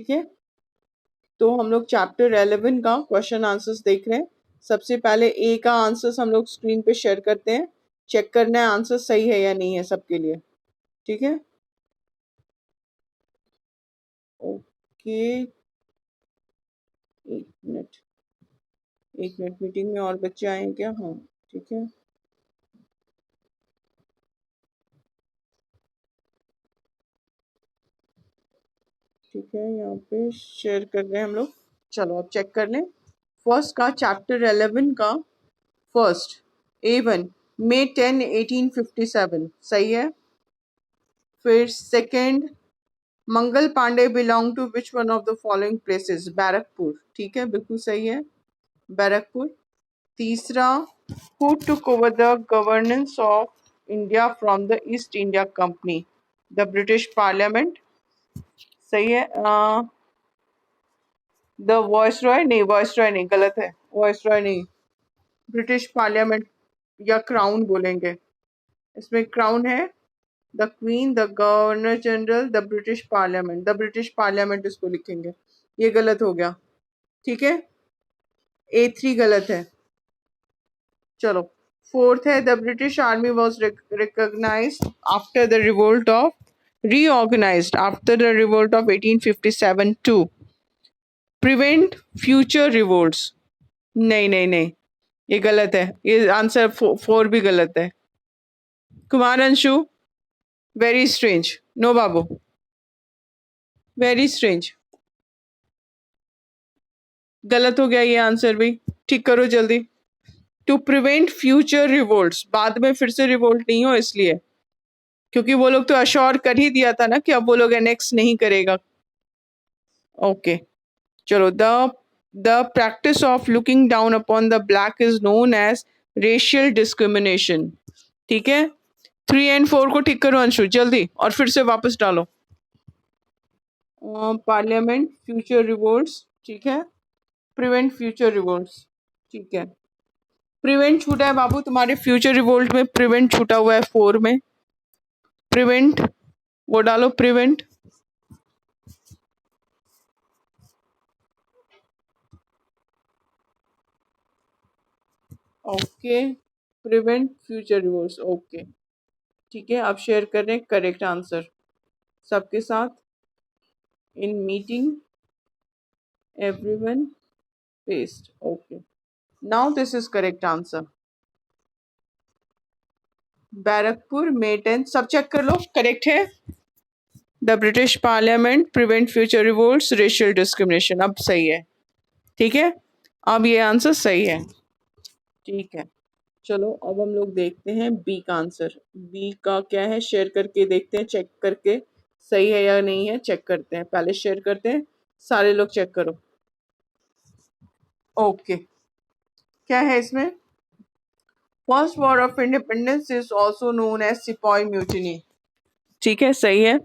ठीक है, तो हम लोग चैप्टर 11 का क्वेश्चन आंसर्स देख रहे हैं। सबसे पहले ए का आंसर्स हम लोग स्क्रीन पे शेयर करते हैं, चेक करना है आंसर सही है या नहीं है सबके लिए। ठीक है, ओके, एक मिनट, एक मिनट, मीटिंग में और बच्चे आए हैं क्या? हाँ, ठीक है, ठीक है, यहाँ पे शेयर कर रहे हैं हम लोग। चलो अब चेक कर लें। फर्स्ट का चैप्टर 11 का फर्स्ट A1 May 10, 1857 सही है। फिर second Mangal Pandey belong to which one of the following places? Barrackpore, ठीक है, बिल्कुल सही है, बैरकपुर। तीसरा who took over the governance of India from the East India Company? The British Parliament, सही है। द वॉइसरॉय, नहीं वॉइसरॉय नहीं, गलत है, वॉइसरॉय नहीं, ब्रिटिश पार्लियामेंट या क्राउन बोलेंगे, इसमें क्राउन है। The queen, the governor general, the British parliament, the British parliament इसको लिखेंगे, ये गलत हो गया, ठीक है, A3 गलत है। चलो फोर्थ है the British army was recognised after the revolt of reorganized after the revolt of 1857 to prevent future revolts। नहीं नहीं नहीं, ये गलत है, ये आंसर 4 भी गलत है। Kumar Anshu, very strange, no बाबू, वेरी स्ट्रेंज, गलत हो गया ये आंसर भी, ठीक करो जल्दी। टू प्रिवेंट फ्यूचर रिवोल्ट्स, बाद में फिर से रिवोल्ट नहीं हो इसलिए, क्योंकि वो लोग तो अश्योर कर ही दिया था ना कि अब वो लोग एनेक्स नहीं करेगा। ओके, चलो the practice of looking down upon the black is known as racial discrimination, ठीक है। 3 और 4 को ठीक करो अंशु जल्दी, और फिर से वापस डालो। पार्लियामेंट, फ्यूचर रिवोल्ट्स, ठीक है, प्रिवेंट फ्यूचर रिवोल्ट्स, ठीक है। प्रिवेंट छूटा है बाबू तुम्हारे फ्यूचर रिवोल्ट में, प्रिवेंट छूटा हुआ है 4 में, प्रिवेंट वो डालो, prevent. Okay, prevent future revolts, okay, ठीक है। अब शेयर कर रहे हैं करेक्ट आंसर सबके साथ। In meeting everyone paste, okay, now this is correct answer. Barrackpore May 10, सब चेक कर लो, करेक्ट है। The British parliament, prevent future revolts, racial discrimination, अब सही है, ठीक है, अब ये आंसर सही है, ठीक है। चलो अब हम लोग देखते हैं बी का आंसर। बी का क्या है, शेयर करके देखते हैं, चेक करके सही है या नहीं है, चेक करते हैं, पहले शेयर करते हैं, सारे लोग चेक करो। ओके, क्या है इसमें? First war of independence is also known as sipahi mutiny, ठीक है, सही है।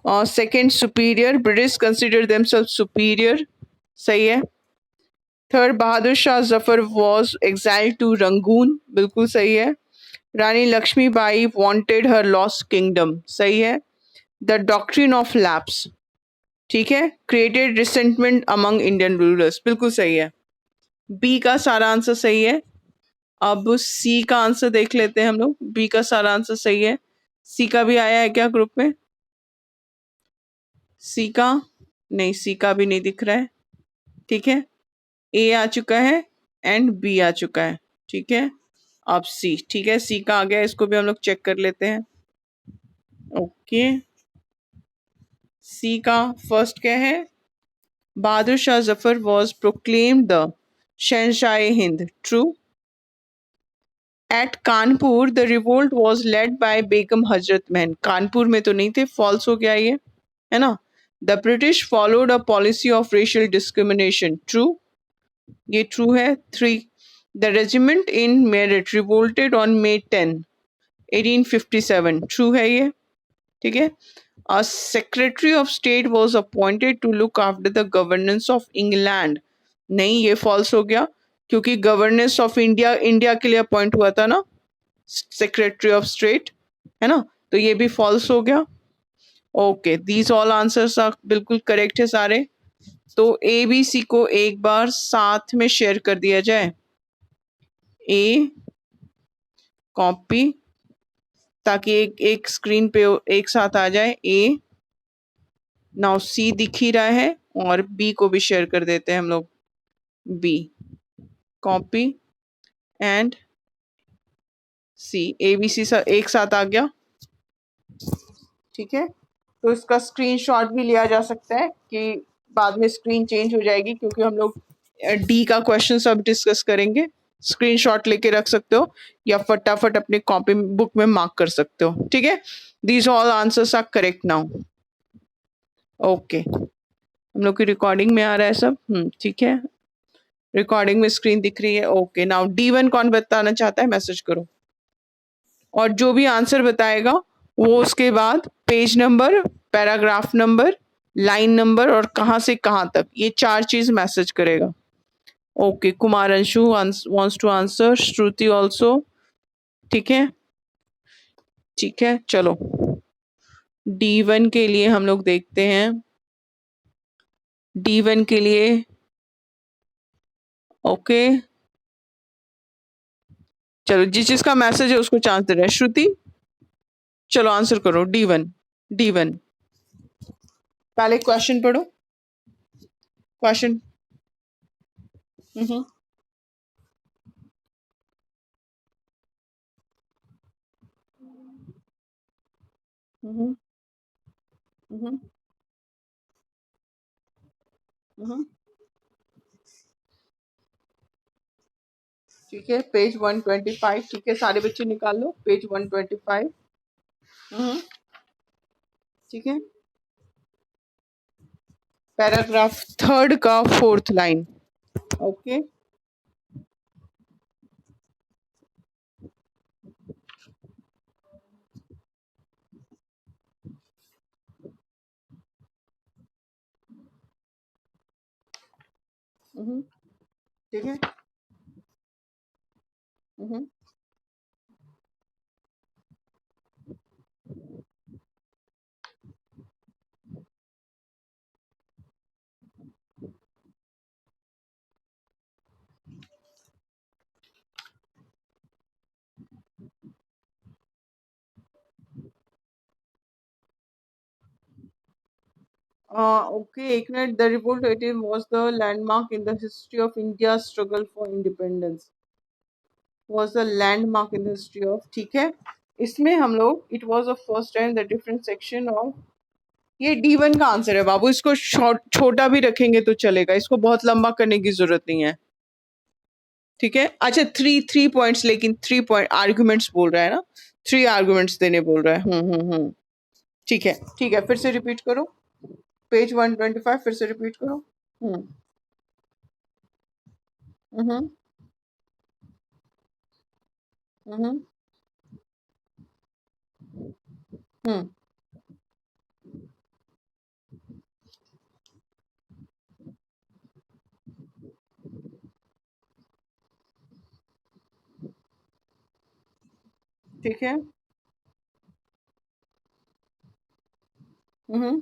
और second superior, British consider themselves superior, सही है। Third Bahadur Shah Zafar was exiled to Rangoon, बिल्कुल सही है। Rani Lakshmibai wanted her lost kingdom, सही है। द डॉक्ट्रिन ऑफ लैप्स, ठीक है, created resentment among Indian rulers, बिल्कुल सही है। बी का सारा आंसर सही है। अब सी का आंसर देख लेते हैं हम लोग। बी का सारा आंसर सही है। सी का भी आया है क्या ग्रुप में? सी का नहीं, सी का भी नहीं दिख रहा है, ठीक है। ए आ चुका है एंड बी आ चुका है, ठीक है। अब सी, ठीक है, सी का आ गया, इसको भी हम लोग चेक कर लेते हैं। ओके, सी का फर्स्ट क्या है? Bahadur Shah Zafar was proclaimed the Shahenshah Hind, true. At Kanpur the revolt was led by Begum Hazrat Mahal, Kanpur में तो नहीं थे, फॉल्स हो गया ये, है ना। The British followed a policy of racial discrimination, true, ये ट्रू है। 3 the regiment in merit revolted on May 10, 1857, true है ये, ठीक है। A secretary of state was appointed to look after the governance of England, नहीं ये false हो गया, क्योंकि गवर्नेंस ऑफ इंडिया, इंडिया के लिए अपॉइंट हुआ था ना सेक्रेटरी ऑफ स्टेट, है ना, तो ये भी फॉल्स हो गया। ओके, दीज ऑल आंसर्स बिल्कुल करेक्ट है सारे। तो ए बी सी को एक बार साथ में शेयर कर दिया जाए, ए कॉपी, ताकि एक एक स्क्रीन पे एक साथ आ जाए। ए, नाउ सी दिख ही रहा है, और बी को भी शेयर कर देते हैं हम लोग, B copy and C, A B C एक साथ आ गया। ठीक है, तो इसका स्क्रीनशॉट भी लिया जा सकता है कि बाद में स्क्रीन चेंज हो जाएगी, क्योंकि हम लोग डी का क्वेश्चन सब डिस्कस करेंगे। स्क्रीनशॉट लेके रख सकते हो या फटाफट अपने कॉपी बुक में मार्क कर सकते हो। ठीक है, these all answers are correct now. Okay, हम लोग की रिकॉर्डिंग में आ रहा है सब। ठीक है, रिकॉर्डिंग में स्क्रीन दिख रही है। ओके, नाउ D1 कौन बताना चाहता है, मैसेज करो। और जो भी आंसर बताएगा वो उसके बाद page number, paragraph number, line number और कहाँ से कहाँ तक, ये 4 चीज मैसेज करेगा। Okay, Kumar Anshu wants to answer, Shruti also. ठीक है, ठीक है, चलो D1 के लिए हम लोग देखते हैं। D1 के लिए ओके, चलो जिस जिसका मैसेज है उसको चांस दे रहा है। श्रुति, चलो आंसर करो। D1 पहले क्वेश्चन पढ़ो, क्वेश्चन। हम्म हम्म हम्म हम्म ठीक है, पेज 125। ठीक है, सारे बच्चे निकाल लो पेज 125। हम्म ठीक है, पैराग्राफ थर्ड का फोर्थ लाइन। ओके, ठीक है। हम्म ओके, एक minute. The revolt was the landmark in the history of India's struggle for independence, was the landmark in the history of। ठीक है, इसमें हम लोग it was the first time the different section of, ये D1 का answer है बाबू। इसको छोटा भी रखेंगे तो चलेगा, इसको बहुत लंबा करने की जरूरत नहीं है। ठीक है, अच्छा, थ्री पॉइंट्स, लेकिन 3 पॉइंट आर्ग्यूमेंट्स बोल रहा है ना, 3 आर्ग्यूमेंट्स देने बोल रहा है। ठीक है, ठीक है, फिर से रिपीट करो। पेज 125 फिर से रिपीट करो। हम्म हम्म हम्म हम्म ठीक है। हम्म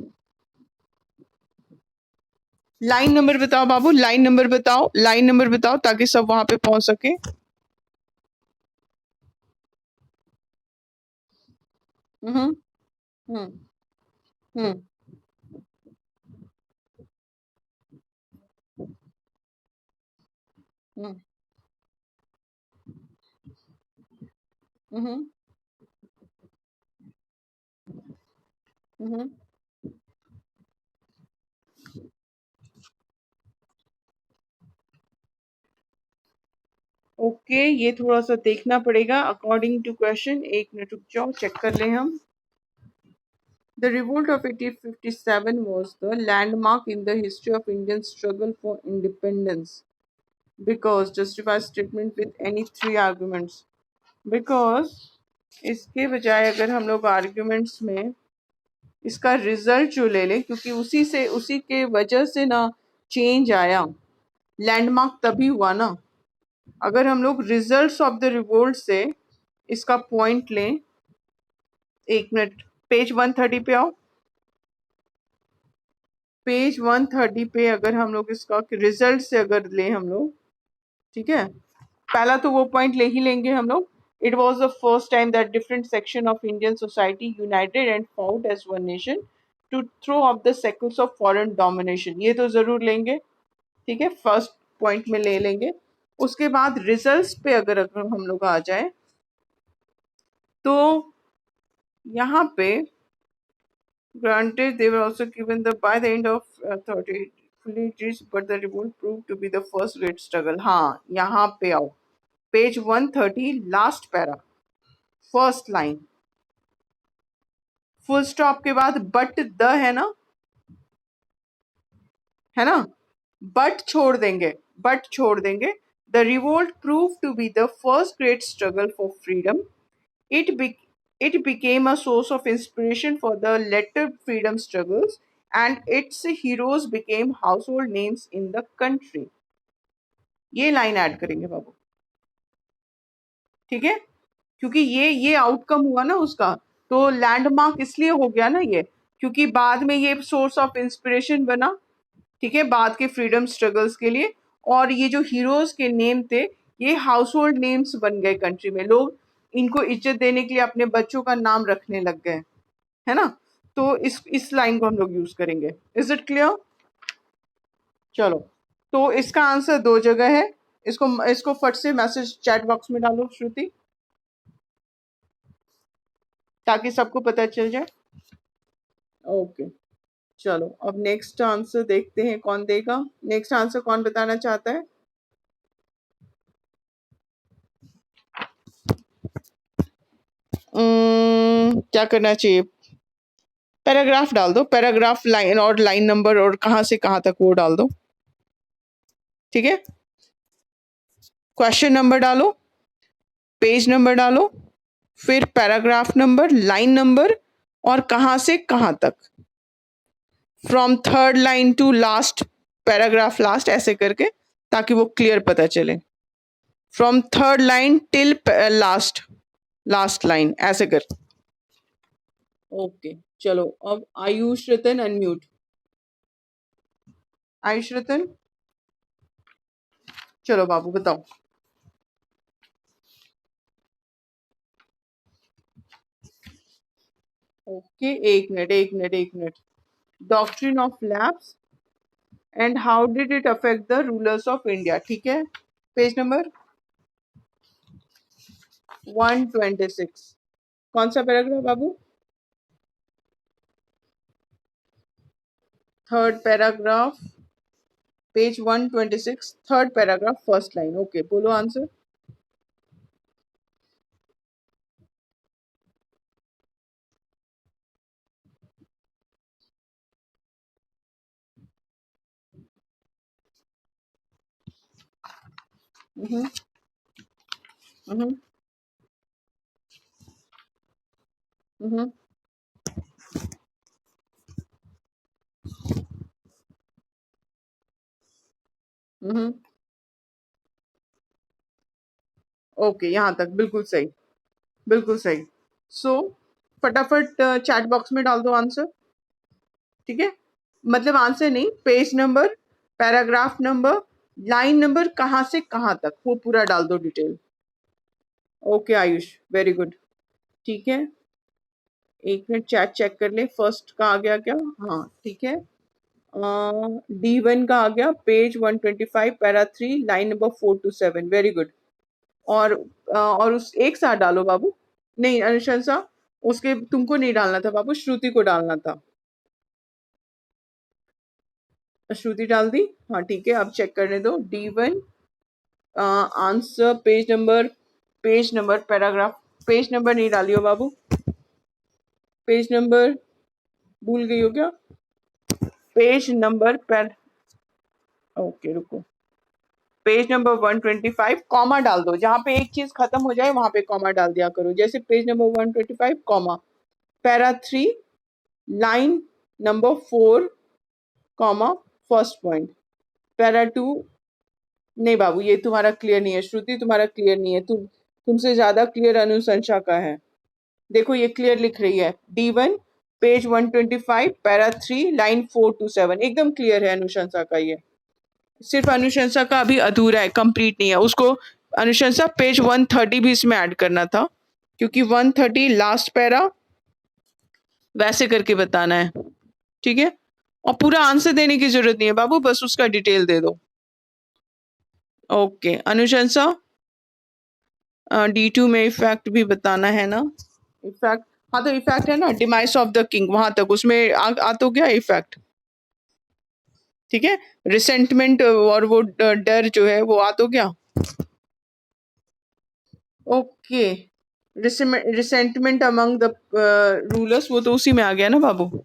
लाइन नंबर बताओ बाबू, लाइन नंबर बताओ, लाइन नंबर बताओ, ताकि सब वहां पे पहुंच सके। हम्म हम्म हम्म हम्म हम्म हम्म ओके, ये थोड़ा सा देखना पड़ेगा अकॉर्डिंग टू क्वेश्चन। एक मिनट रुक जाओ, चेक कर लें हम। The revolt of 1857 was the landmark in the history of Indian struggle for independence because justify statement with any 3 arguments। Because इसके बजाय अगर हम लोग आर्ग्यूमेंट्स में इसका रिजल्ट जो ले लें, क्योंकि उसी के वजह से ना चेंज आया, लैंडमार्क तभी हुआ ना। अगर हम लोग रिजल्ट्स ऑफ द रिवोल्ट से इसका पॉइंट लें, एक मिनट, पेज 130 पे आओ। पेज 130 पे अगर हम लोग इसका रिजल्ट से अगर ले हम लोग, ठीक है, पहला तो वो पॉइंट ले ही लेंगे हम लोग. It was the first time that different section of Indian society united and found as one nation to throw off the shackles of foreign domination. ये तो जरूर लेंगे, ठीक है, फर्स्ट पॉइंट में ले लेंगे. उसके बाद रिजल्ट्स पे अगर हम लोग आ जाए तो यहाँ पे granted they were also given the by the end of 30 fully reached but the revolt proved to be the first great struggle. हाँ, यहाँ पे आओ, page 130 last para first line, full stop के बाद बट द है ना, है ना, बट छोड़ देंगे, बट छोड़ देंगे. The revolt prove to be the first great struggle for freedom. It became a source of inspiration for the later freedom struggles and its heroes became household names in the country. ये line add करेंगे बाबू, ठीक है, क्योंकि ये outcome हुआ ना उसका, तो लैंडमार्क इसलिए हो गया ना ये, क्योंकि बाद में ये सोर्स ऑफ इंस्पिरेशन बना, ठीक है, बाद के फ्रीडम स्ट्रगल्स के लिए. और ये जो हीरोज के नेम थे ये हाउस होल्ड नेम्स बन गए कंट्री में. लोग इनको इज्जत देने के लिए अपने बच्चों का नाम रखने लग गए, है ना. तो इस लाइन को हम लोग यूज करेंगे. Is it clear? चलो, तो इसका आंसर दो जगह है. इसको फट से मैसेज चैट बॉक्स में डालो श्रुति, ताकि सबको पता चल जाए. ओके, चलो अब नेक्स्ट आंसर देखते हैं कौन देगा. नेक्स्ट आंसर कौन बताना चाहता है? क्या करना चाहिए? पैराग्राफ डाल दो, पैराग्राफ लाइन और लाइन नंबर और कहां से कहां तक वो डाल दो, ठीक है. क्वेश्चन नंबर डालो, पेज नंबर डालो, फिर पैराग्राफ नंबर, लाइन नंबर और कहां से कहां तक, from third line to last paragraph last, ऐसे करके, ताकि वो क्लियर पता चले. From third line till last line, ऐसे कर. ओके, चलो अब आयुष रतन अनम्यूट. आयुष रतन, चलो बाबू बताओ. ओके, एक minute. Doctrine of lapse and how did it affect the rulers of India, ठीक है. Page number 126. कौन सा पैराग्राफ बाबू? Third paragraph, page 126, third paragraph, first line. Okay, बोलो आंसर. हम्म हम्म हम्म हम्म ओके, यहाँ तक बिल्कुल सही, बिल्कुल सही. सो फटाफट चैट बॉक्स में डाल दो आंसर, ठीक है. मतलब आंसर नहीं, page number, paragraph number, line number, कहाँ से कहाँ तक, वो पूरा डाल दो detail. Okay Ayush, very good, ठीक है. एक मिनट चैट चेक कर ले, फर्स्ट का आ गया क्या? हाँ, ठीक है. D1 का आ गया, page 125, para 3, line number 4 to 7. Very good. और उस एक साथ डालो बाबू. नहीं अनुशंसा, उसके तुमको नहीं डालना था बाबू, श्रुति को डालना था. श्रुति डाल दी, हाँ ठीक है. अब चेक करने दो. D1 answer, page number paragraph, page number नहीं डालियो बाबू, पेज नंबर भूल गई हो क्या? पेज नंबर ओके रुको, पेज नंबर 125, कॉमा डाल दो. जहां पे एक चीज खत्म हो जाए वहां पे कॉमा डाल दिया करो. जैसे page number 125, comma, para 3, line number 4, comma, first point. Para 2, नहीं बाबू ये तुम्हारा क्लियर नहीं है. श्रुति तुम्हारा क्लियर नहीं है, तुमसे ज्यादा क्लियर अनुशंसा का है. देखो ये क्लियर लिख रही है. D1 page 125 para 3 line 4 to 7। एकदम क्लियर है अनुशंसा का। ये सिर्फ अनुशंसा का अभी अधूरा है, कंप्लीट नहीं है। उसको अनुशंसा पेज 130 भी इसमें ऐड करना था, क्योंकि 130 लास्ट पैरा वैसे करके बताना है, ठीक है। और पूरा आंसर देने की जरूरत नहीं है बाबू, बस उसका डिटेल दे दो। ओके अनुशंसा, D2 में इफेक्ट भी बताना है ना। इफेक्ट, हाँ तो इफेक्ट है ना, डिमाइस ऑफ द किंग, वहां तक उसमें आ तो गया इफेक्ट, ठीक है। रिसेंटमेंट और वो डर जो है वो आ तो गया। Okay, resentment among the rulers, वो तो उसी में आ गया ना बाबू,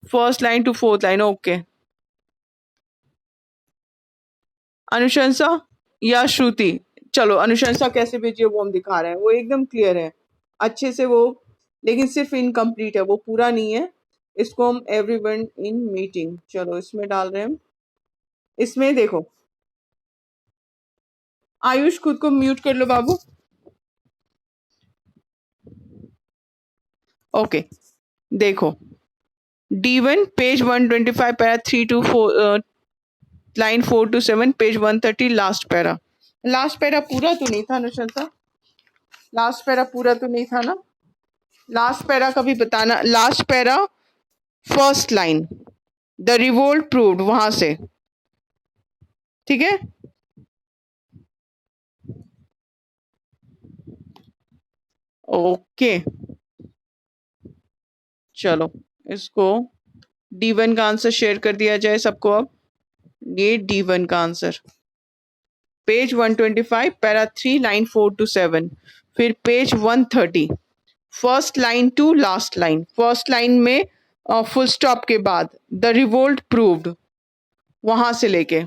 first line to fourth line. Okay Anushansa या श्रुति, चलो अनुशंसा कैसे भेजिए वो हम दिखा रहे हैं, वो एकदम क्लियर है अच्छे से वो, लेकिन सिर्फ इनकम्प्लीट है, वो पूरा नहीं है। इसको हम एवरीवन इन मीटिंग, चलो इसमें डाल रहे हैं। इसमें देखो, आयुष खुद को म्यूट कर लो बाबू। ओके देखो, D1 page 125 para 3 to 4 line 4 to 7, page 130 last para. Last para पूरा तो नहीं था अनुशंसा, लास्ट पैरा पूरा तो नहीं था ना। लास्ट पैरा का भी बताना, last para first line, the revolt proved, वहां से, ठीक है। ओके चलो इसको D1 का आंसर शेयर कर दिया जाए सबको। अब ये D1 का answer page 125 para 3 line 4 to 7, फिर page 130 first line to last line, first line में फुल स्टॉप के बाद द रिवोल्ट प्रूव्ड, वहां से लेके।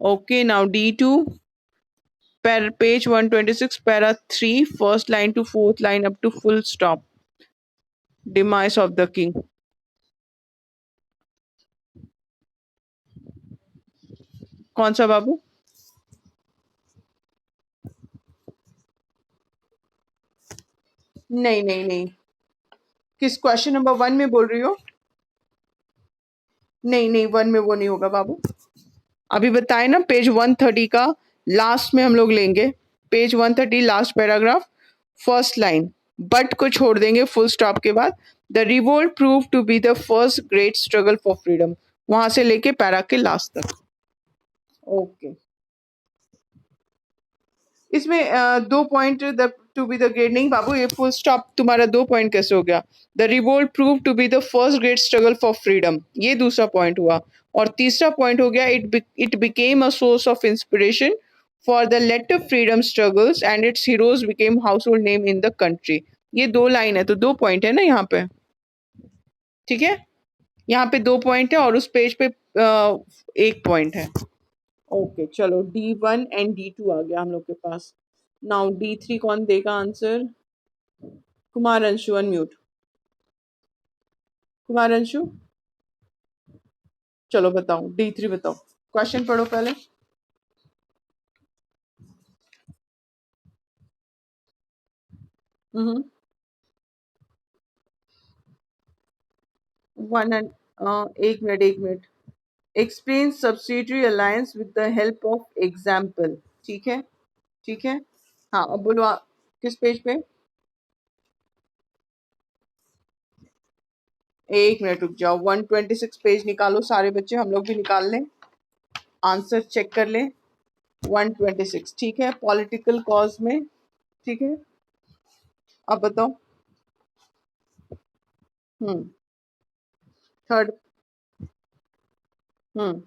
Okay now D2 page 126 para 3 first line to fourth line up to full stop, demise of the king. कौन सा बाबू? नहीं नहीं नहीं, किस क्वेश्चन नंबर 1 में बोल रही हो? नहीं नहीं, 1 में वो नहीं होगा बाबू। अभी बताए ना, पेज 130 का लास्ट में हम लोग लेंगे, page 130 last paragraph first line, but को छोड़ देंगे फुल स्टॉप के बाद, the revolt prove to be the first great struggle for freedom, वहां से लेके पैरा के लास्ट तक। ओके इसमें 2 point two be the great, नहीं बाबू ये फुल स्टॉप तुम्हारा 2 पॉइंट कैसे हो गया? The revolt prove to be the first great struggle for freedom, ये दूसरा पॉइंट हुआ। और तीसरा पॉइंट हो गया, it became a source of inspiration for the later freedom struggles and its heroes became household name in the country. ये 2 line है तो 2 पॉइंट है ना यहाँ पे, ठीक है। यहाँ पे 2 पॉइंट है और उस पेज पे 1 पॉइंट है। ओके चलो D1 एंड D2 आ गया हम लोग के पास। नाउ D3 कौन देगा आंसर? कुमार अंशु अनम्यूट। कुमार अंशु चलो बताओ, D3 बताओ, क्वेश्चन पढ़ो पहले। हम्म वन एंड एक minute explain subsidiary alliance with the help of example, ठीक है ठीक है। हाँ अब बोलो किस पेज पे? 1 मिनट रुक जाओ, 126 पेज निकालो सारे बच्चे, हम लोग भी निकाल लें, आंसर चेक कर लें। 126 ठीक है, पॉलिटिकल कॉज में, ठीक है। अब बताओ। हम्म थर्ड। हम्म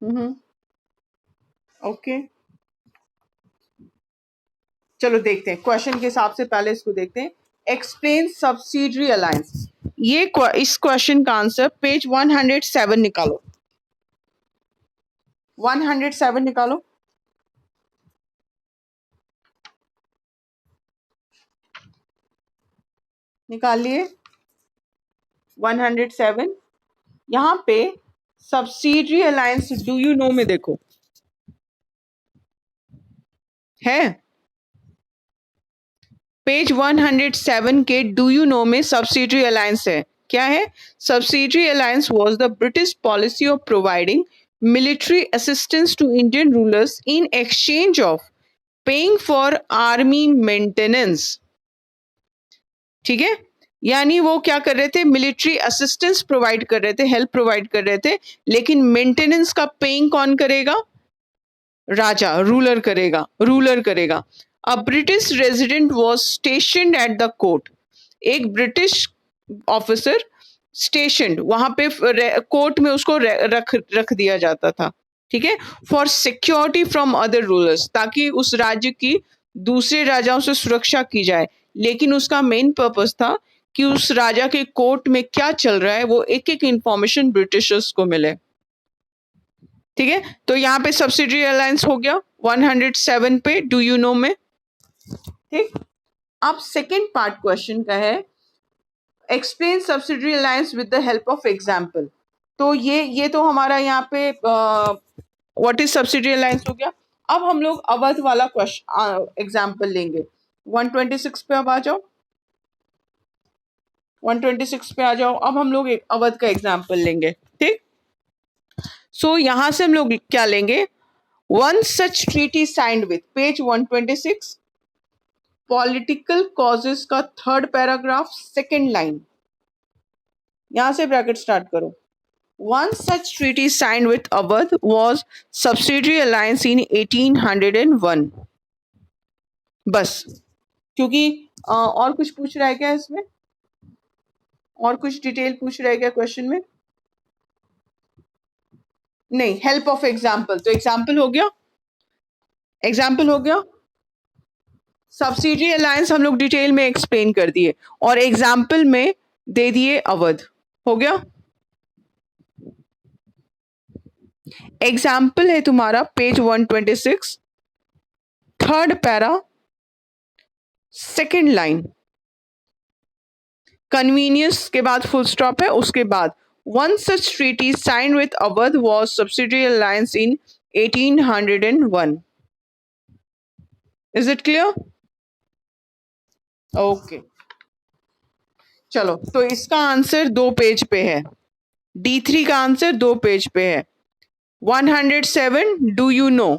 हम्म ओके चलो देखते हैं क्वेश्चन के हिसाब से, पहले इसको देखते हैं। एक्सप्लेन सब्सिडरी अलायंस, ये इस क्वेश्चन का आंसर पेज 107 निकालो, 107 निकालो। निकालिए 107। यहाँ पे subsidiary alliance do you know में देखो है, पेज 107 के डू यू नो में सब्सिडियरी अलायंस है। क्या है? Subsidiary alliance was the British policy of providing military assistance to Indian rulers in exchange of paying for army maintenance. ठीक है, यानी वो क्या कर रहे थे? मिलिट्री असिस्टेंस प्रोवाइड कर रहे थे, हेल्प प्रोवाइड कर रहे थे, लेकिन मेंटेनेंस का पेइंग कौन करेगा? राजा, रूलर करेगा। A British resident was station at the court. एक ब्रिटिश ऑफिसर स्टेशन वहां पे कोर्ट में उसको रख रख दिया जाता था। ठीक है, for security from other rulers, ताकि उस राज्य की दूसरे राजाओं से सुरक्षा की जाए। लेकिन उसका मेन पर्पस था कि उस राजा के कोर्ट में क्या चल रहा है वो एक एक इंफॉर्मेशन ब्रिटिशर्स को मिले। ठीक है, तो यहाँ पे सब्सिडियरी अलायंस हो गया 107 पे डू यू नो में। ठीक, अब सेकेंड पार्ट क्वेश्चन का है explain subsidiary alliance with the help of example. तो ये तो हमारा यहाँ पे व्हाट इज सब्सिडियरी अलायंस हो गया। अब हम लोग अवध वाला क्वेश्चन एग्जाम्पल लेंगे। 126 पे अब आ जाओ, 126 पे आ जाओ। अब हम लोग एक अवध का एग्जाम्पल लेंगे। ठीक, सो यहां से हम लोग क्या लेंगे? One such treaty signed with, page 126, political causes का थर्ड पैराग्राफ सेकेंड लाइन, यहां से ब्रैकेट स्टार्ट करो। One such treaty signed with Awadh was subsidiary alliance इन 1801। बस, क्योंकि और कुछ पूछ रहा है क्या इसमें? और कुछ डिटेल पूछ रहा है क्या क्वेश्चन में? नहीं, हेल्प ऑफ एग्जाम्पल, तो एग्जाम्पल हो गया, एग्जाम्पल हो गया। सब्सिडियरी अलायंस हम लोग डिटेल में एक्सप्लेन कर दिए और एग्जाम्पल में दे दिए अवध। हो गया, एग्जाम्पल है तुम्हारा page 126 third para second line, convenience के बाद फुल स्टॉप है, उसके बाद one such treaty signed with Awadh was subsidiary alliance in 1801। Is it clear? Okay, चलो, तो इसका आंसर 2 पेज पे है। D3 का आंसर 2 पेज पे है। 107 डू यू नो,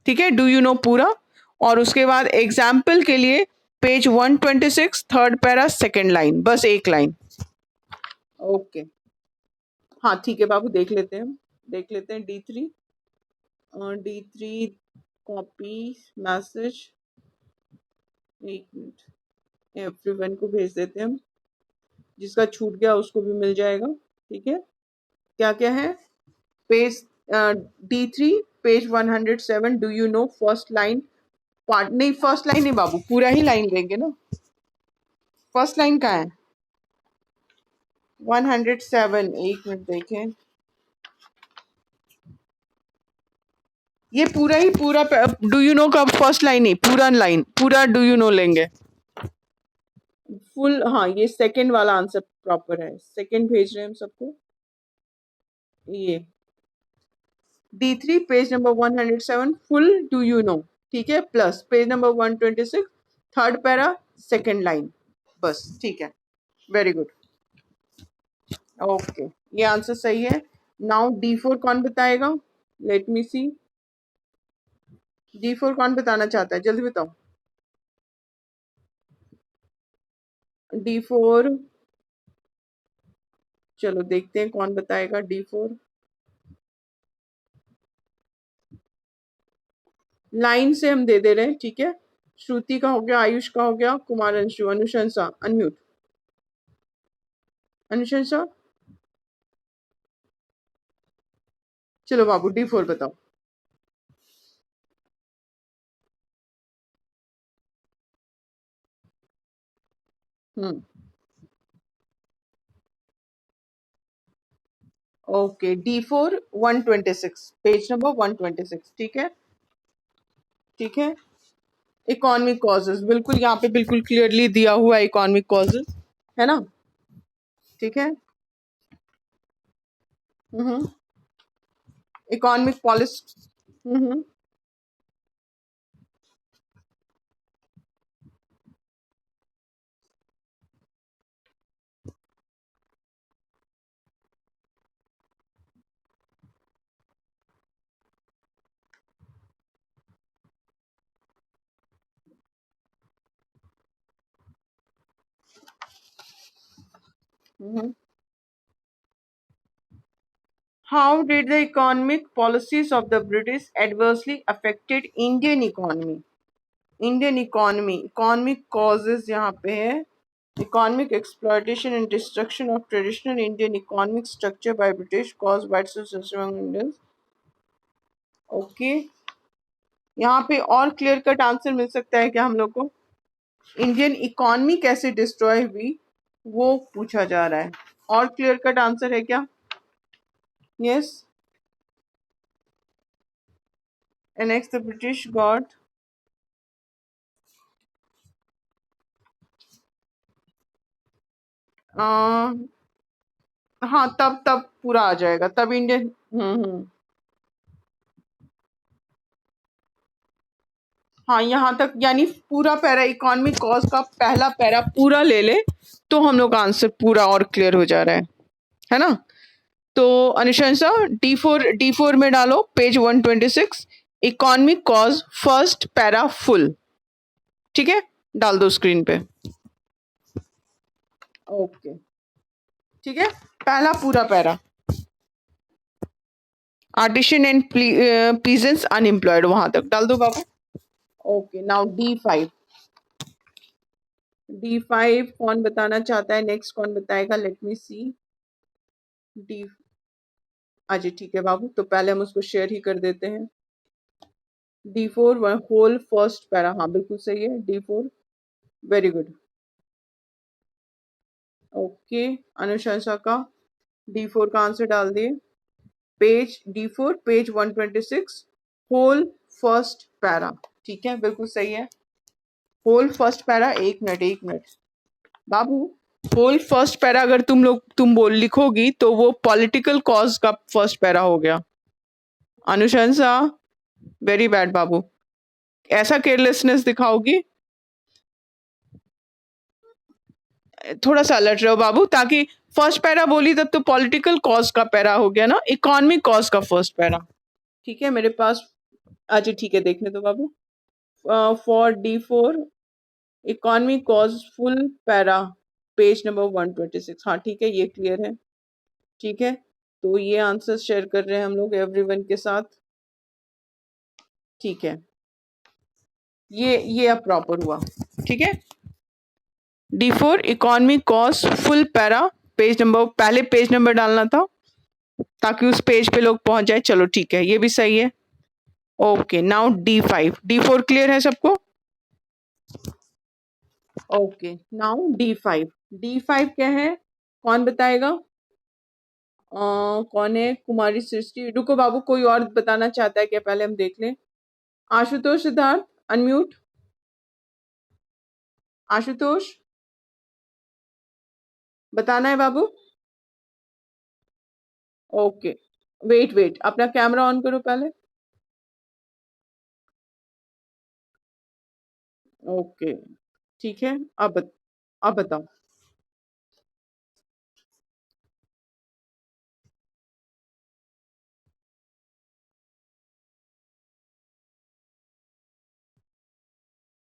ठीक है, डू यू नो पूरा, और उसके बाद एग्जाम्पल के लिए page 126 third para second line, बस एक लाइन। ओके, हाँ ठीक है बाबू, देख लेते हैं, देख लेते हैं D3। D3 कॉपी मैसेज, एक मिनट, एवरीवन को भेज देते हैं हम, जिसका छूट गया उसको भी मिल जाएगा। ठीक है, क्या क्या है? Page D3 page 107 do you no first line part, नहीं फर्स्ट लाइन नहीं बाबू, पूरा ही लाइन लेंगे ना। फर्स्ट लाइन कहाँ है? 107, एक मिनट देखें, ये पूरा ही पूरा डू यू नो का फर्स्ट लाइन नहीं, पूरा लाइन, पूरा डू यू नो लेंगे फुल। हाँ, ये सेकंड वाला आंसर प्रॉपर है, सेकंड भेज रहे हैं हम सबको। ये D3 page number 107 full do you no, ठीक है, plus page number 126 third para second line, बस ठीक है, वेरी गुड। ओके, ये आंसर सही है। नाउ D4 कौन बताएगा? लेट मी सी, D4 कौन बताना चाहता है? जल्दी बताओ। D4, चलो देखते हैं कौन बताएगा D4। लाइन से हम दे दे रहे हैं, ठीक है। श्रुति का हो गया, आयुष का हो गया, कुमार अंशु, अनुशंसा अनम्यूट, अनुशंसा, चलो बाबू D4 बताओ। हम्म, ओके, D4 126 पेज नंबर 126, ठीक है, ठीक है। इकोनॉमिक कॉजेज, बिल्कुल यहाँ पे बिल्कुल क्लियरली दिया हुआ है इकोनॉमिक कॉजेज, है ना? ठीक है। Economic policy. Hmm hmm How did the economic policies of the British adversely affected Indian economy? Indian economy, economic causes यहाँ पे है, economic exploitation and destruction of traditional Indian economic structure by British caused by succession among Indians. Okay, यहाँ पे और clear cut answer मिल सकता है क्या हम लोग को? इंडियन इकोनॉमी कैसे डिस्ट्रॉय हुई वो पूछा जा रहा है, और क्लियर कट आंसर है क्या? Yes, and next the British got हाँ, तब तब पूरा आ जाएगा, तब इंडियन हाँ, यहाँ तक यानी पूरा पैरा इकोनॉमिक कॉज का पहला पैरा पूरा ले ले तो हम लोग का आंसर पूरा और क्लियर हो जा रहा है ना? तो अनुशंसा डी फोर में डालो page 126, economic cause first para full. ठीक है, डाल दो स्क्रीन पे। ओके, ठीक है, पहला पूरा para, artisan and peasants unemployed, वहां तक डाल दो बाबू। Okay, now D5। D5 कौन बताना चाहता है? नेक्स्ट कौन बताएगा? लेट मी सी। डी अच्छा ठीक है बाबू, तो पहले हम उसको शेयर ही कर देते हैं। D4 होल फर्स्ट पैरा, हाँ बिल्कुल सही है, D4, वेरी गुड। ओके, अनुशंसा का D4 का आंसर डाल दिए, page D4 page 126 whole first para. ठीक है, बिल्कुल सही है, होल फर्स्ट पैरा। एक मिनट बाबू, होल फर्स्ट पैरा अगर तुम बोल लिखोगी तो वो पॉलिटिकल कॉज का फर्स्ट पैरा हो गया। अनुशंसा, वेरी बैड बाबू, ऐसा केयरलेसनेस दिखाओगी? थोड़ा सा अलर्ट रहो बाबू, ताकि फर्स्ट पैरा बोली तब तो पॉलिटिकल कॉज का पैरा हो गया ना, इकोनॉमिक कॉज का फर्स्ट पैरा। ठीक है, मेरे पास अच्छा ठीक है, देखने दो बाबू। For D4 economic cause full para, page number 126। हाँ ठीक है, ये क्लियर है। ठीक है, तो ये आंसर शेयर कर रहे हैं हम लोग एवरीवन के साथ। ठीक है, ये अब प्रॉपर हुआ। ठीक है, D4 economic cause full para, page number, पहले पेज नंबर डालना था ताकि उस पेज पे लोग पहुंच जाए। चलो ठीक है, ये भी सही है। Okay, now D5। D4 clear है सबको? Okay, now D5। D5 क्या है, कौन बताएगा? कौन है? कुमारी सृष्टि, रुको बाबू, कोई और बताना चाहता है क्या? पहले हम देख लें। आशुतोष सिद्धार्थ, अनम्यूट। आशुतोष, बताना है बाबू? ओके, वेट, अपना कैमरा ऑन करो पहले। ओके, ठीक है, अब बताओ।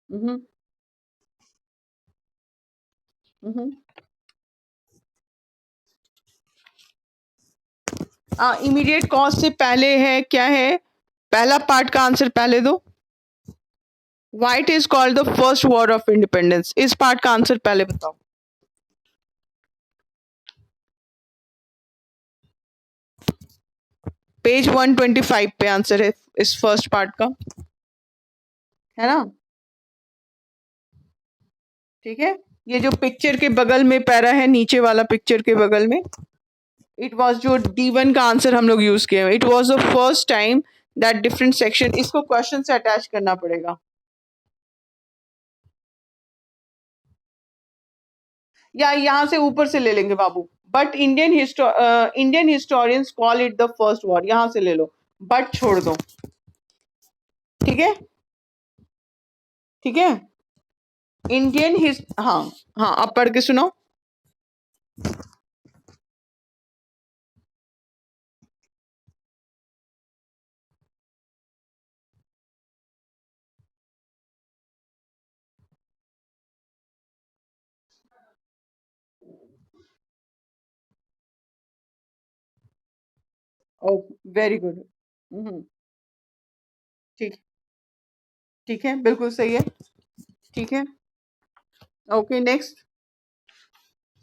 हम्म हम्म इमीडिएट कॉज से पहले है क्या है? पहला पार्ट का आंसर पहले दो। White is called the first war of independence, इस पार्ट का आंसर पहले बताओ। पेज 125 पे आंसर है इस फर्स्ट पार्ट का, है ना? ठीक है, ये जो पिक्चर के बगल में पैरा है, नीचे वाला पिक्चर के बगल में, इट वॉज जो D1 का आंसर हम लोग यूज किए, it was the first time that different section, इसको क्वेश्चन से अटैच करना पड़ेगा। या यहाँ से ऊपर से ले लेंगे बाबू, but Indian historians call it the first war, यहाँ से ले लो, बट छोड़ दो, ठीक है, ठीक है। हाँ हाँ, आप पढ़ के सुनाओ। ओ, वेरी गुड। ठीक, ठीक है, बिल्कुल सही है, ठीक है। Okay, next,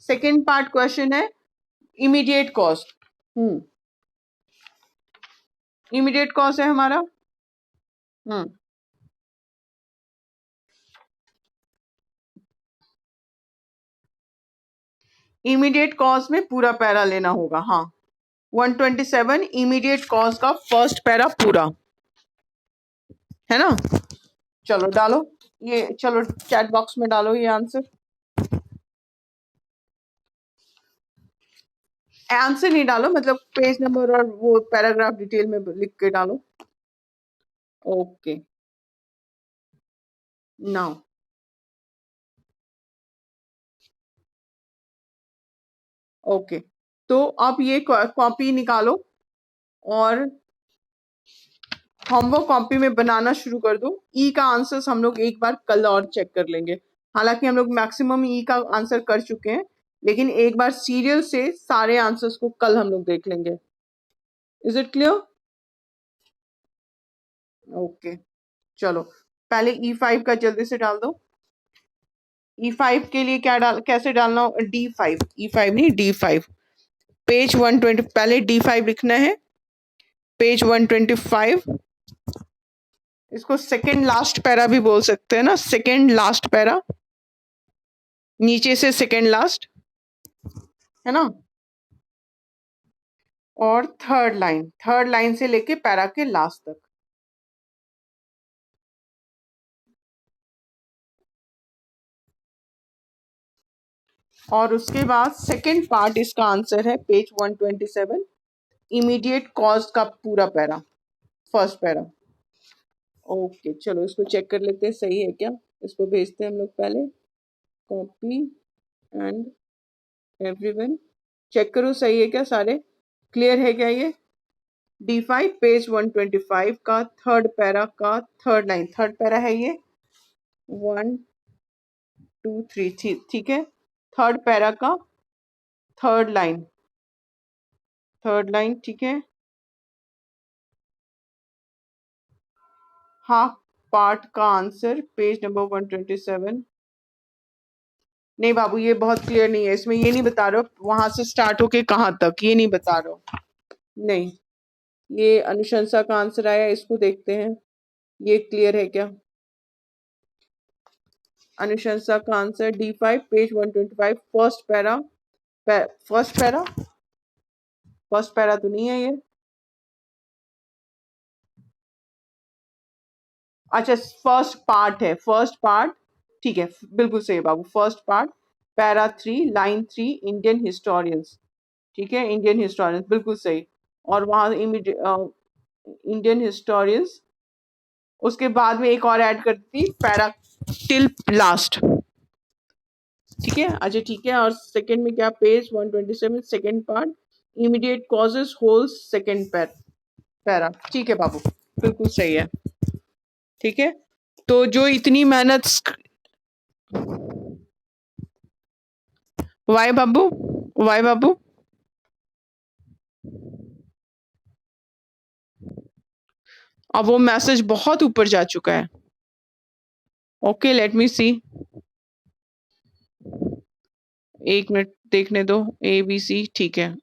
second part question है इमीडिएट कॉस्ट। इमीडिएट कॉस्ट है हमारा। हम्म इमीडिएट कॉस्ट में पूरा पैरा लेना होगा, हाँ। 127 इमीडिएट कॉज का फर्स्ट पैरा पूरा, है ना। चलो डालो ये, चलो चैट बॉक्स में डालो ये आंसर। आंसर नहीं डालो, मतलब पेज नंबर और वो पैराग्राफ डिटेल में लिख के डालो। ओके, नाउ, ओके, तो अब ये कॉपी निकालो और होमवर्क कॉपी में बनाना शुरू कर दो। ई का आंसर हम लोग एक बार कल और चेक कर लेंगे। हालांकि हम लोग मैक्सिमम ई का आंसर कर चुके हैं, लेकिन एक बार सीरियल से सारे आंसर्स को कल हम लोग देख लेंगे। Is it clear? ओके, चलो पहले E5 का जल्दी से डाल दो। E5 के लिए क्या कैसे डालना? D5, E5 नहीं, D5, पेज 120, पहले D5 लिखना है, पेज 125। इसको सेकेंड लास्ट पैरा भी बोल सकते हैं ना, सेकेंड लास्ट पैरा, नीचे से सेकेंड लास्ट, है ना। और थर्ड लाइन से लेके पैरा के लास्ट तक। और उसके बाद सेकेंड पार्ट, इसका आंसर है पेज 127, इमीडिएट कॉज का पूरा पैरा, फर्स्ट पैरा। ओके, चलो इसको चेक कर लेते हैं सही है क्या। इसको भेजते हैं हम लोग पहले, कॉपी एंड एवरीवन, चेक करो सही है क्या, सारे क्लियर है क्या ये। D5 पेज 125 का थर्ड पैरा का थर्ड लाइन, थर्ड पैरा है ये, 1 2 3, ठीक है। थर्ड पैरा का थर्ड लाइन, थर्ड लाइन, ठीक है। हाफ पार्ट का आंसर पेज नंबर 127। नहीं बाबू, ये बहुत क्लियर नहीं है, इसमें ये नहीं बता रहे हो वहां से स्टार्ट होके कहाँ तक, ये नहीं बता रहे हो। नहीं, ये अनुशंसा का आंसर आया, इसको देखते हैं ये क्लियर है क्या। अनुशंसा का answer D5 page 125, first para, first para, first para तो नहीं है ये। अच्छा, फर्स्ट पार्ट है, फर्स्ट पार्ट, ठीक है, बिल्कुल सही है बाबू, first part, para 3 line 3, Indian historians, ठीक है, इंडियन हिस्टोरियंस, बिल्कुल सही। और वहां इंडियन हिस्टोरियंस, उसके बाद में एक और ऐड करती, पैरा टिल लास्ट, ठीक है। अच्छा ठीक है, और सेकंड में क्या, page 127 second part, immediate causes whole second para, ठीक है बाबू, बिल्कुल सही है, ठीक है। तो जो इतनी मेहनत, वाई बाबू, वाई बाबू, अब वो मैसेज बहुत ऊपर जा चुका है। ओके, लेट मी सी, एक मिनट देखने दो, ABC, ठीक है।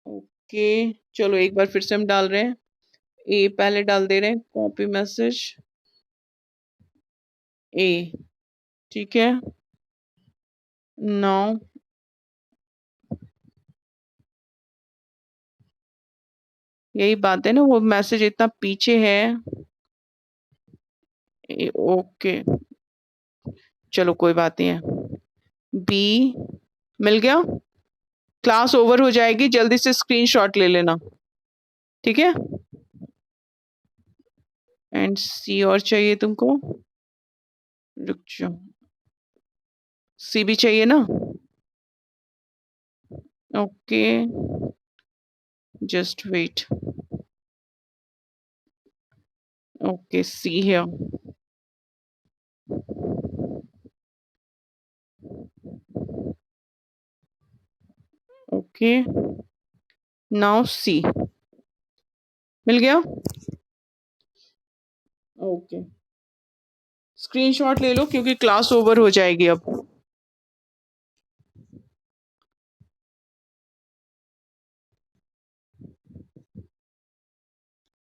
ओके, चलो एक बार फिर से हम डाल रहे हैं, ए पहले डाल दे रहे हैं, कॉपी मैसेज ए, ठीक है। नाउ यही बात है ना, वो मैसेज इतना पीछे है। ओके, चलो कोई बात नहीं है। बी मिल गया। क्लास ओवर हो जाएगी, जल्दी से स्क्रीनशॉट ले लेना, ठीक है। एंड सी और चाहिए तुमको, रुक जाओ, सी भी चाहिए ना, okay just wait, okay see here, okay now see मिल गया, ओके स्क्रीनशॉट ले लो क्योंकि क्लास ओवर हो जाएगी अब।